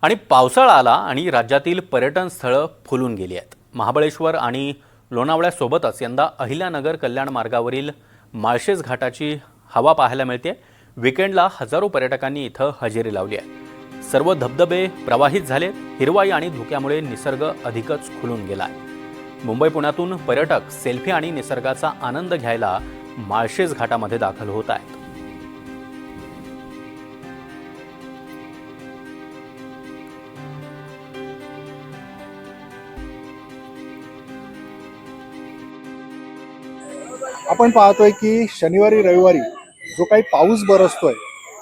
आणि पावसाळा आला आणि राज्यातील पर्यटन स्थळं फुलून गेली आहेत। महाबळेश्वर आणि लोणावळ्यासोबतच यंदा अहिल्यानगर कल्याण मार्गावरील माळशेज घाटाची हवा पाहायला मिळते। वीकेंडला हजारो पर्यटकांनी इथं हजेरी लावली आहे। सर्व धबधबे प्रवाहित झालेत। हिरवाई आणि धुक्यामुळे निसर्ग अधिकच खुलून गेला आहे। मुंबई पुण्यातून पर्यटक सेल्फी आणि निसर्गाचा आनंद घ्यायला माळशेज घाटामध्ये दाखल होत आहेत। आपण पाहतोय की शनिवारी रविवारी जो काही पाऊस बरसतोय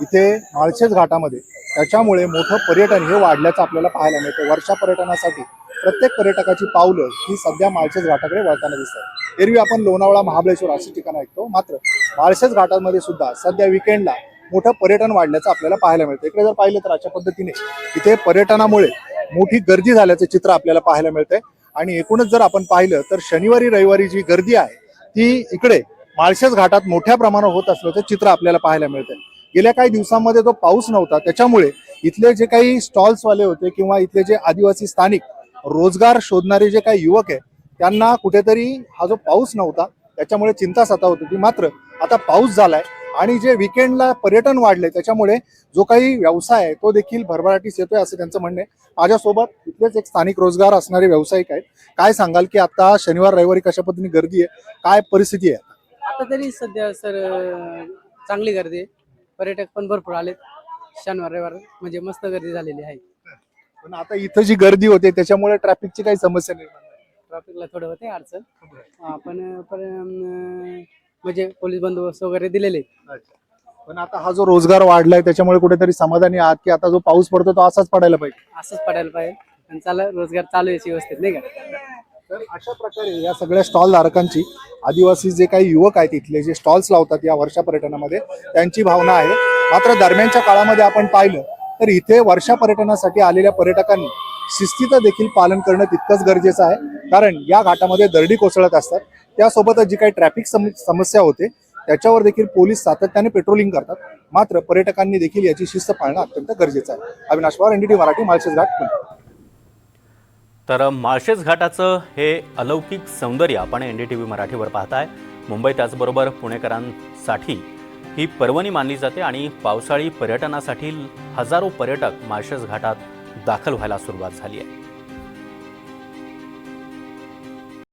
इथे माळशेज घाटामध्ये, त्याच्यामुळे मोठं पर्यटन हे वाढल्याचं आपल्याला पाहायला मिळतं। वर्षा पर्यटनासाठी प्रत्येक पर्यटकाची पावलं ही सध्या माळशेज घाटाकडे वळताना दिसतात। एरवी आपण लोणावळा, महाबळेश्वर अशी ठिकाणं ऐकतो, मात्र माळशेज घाटामध्ये सुद्धा सध्या विकेंडला मोठं पर्यटन वाढल्याचं आपल्याला पाहायला मिळतं। इकडे जर पाहिलं तर अशा पद्धतीने इथे पर्यटनामुळे मोठी गर्दी झाल्याचं चित्र आपल्याला पाहायला मिळतंय। आणि एकूणच जर आपण पाहिलं तर शनिवारी रविवारी जी गर्दी आहे ती इकडे माळशेज घाटात मोठ्या प्रमाणावर होत असल्याचं चित्र आपल्याला पाहायला मिळतंय। गेल्या काही दिवसांमध्ये जो पाऊस नव्हता त्याच्यामुळे इथले जे काही स्टॉल्सवाले होते किंवा इथले जे आदिवासी स्थानिक रोजगार शोधणारे जे काही युवक आहेत त्यांना कुठेतरी हा जो पाऊस नव्हता त्याच्यामुळे चिंता सतावत होती। मात्र आता पाऊस झालाय आणि जे विकेंडला पर्यटन वाढले त्याच्यामुळे जो काही व्यवसाय आहे तो देखील भरभराटीस येतोय असं त्यांचं म्हणणं आहे। माझ्यासोबत इथलेच एक स्थानिक रोजगार असणारे व्यावसायिक आहेत। काय सांगाल की आता शनिवार रविवारी कशा पद्धतीने गर्दी आहे, काय परिस्थिती आहे? आता तरी सध्या सर चांगली गर्दी आहे। पर्यटक पण भरपूर आलेत। शनिवार रविवार म्हणजे मस्त गर्दी झालेली आहे। पण आता इथं जी गर्दी होते त्याच्यामुळे ट्रॅफिकची काही समस्या निर्माण नाही? ट्रॅफिकला थोडं होते अडचण, म्हणजे पोलीस बंदोबस्त वगैरे दिलेले आहेत। पण आता हा जो रोजगार वाढलाय त्याच्यामुळे कुठेतरी समाधानी आहात की आता जो पाऊस पडतो तो असाच पडायला पाहिजे? असंच पडायला पाहिजे आणि रोजगार चालू आहे व्यवस्थित, नाही का? तर अशा प्रकारे या सगळ्या स्टॉल धारकांची, आदिवासी जे काही युवक आहेत इथले जे स्टॉल्स लावतात या वर्षा पर्यटनामध्ये, त्यांची भावना आहे। मात्र दरम्यानच्या काळामध्ये आपण पाहिलं तर इथे वर्षा पर्यटनासाठी आलेल्या पर्यटकांनी शिस्तीचं देखील पालन करणं तितकंच गरजेचं आहे। कारण या घाटामध्ये दरडी कोसळत असतात, त्यासोबतच जी काही ट्रॅफिक समस्या होते त्याच्यावर देखील पोलीस सातत्याने पेट्रोलिंग करतात। मात्र पर्यटकांनी देखील याची शिस्त पाळणं अत्यंत गरजेचं आहे। अविनाश पवार, NDTV मराठी, माळशेज घाट, पुणे। तर माळशेज घाटाचं हे अलौकिक सौंदर्य आपण NDTV मराठीवर पाहताय। मुंबई त्याचबरोबर पुणेकरांसाठी ही पर्वणी मानली जाते आणि पावसाळी पर्यटनासाठी हजारो पर्यटक माळशेज घाटात दाखल व्हायला सुरुवात झाली आहे।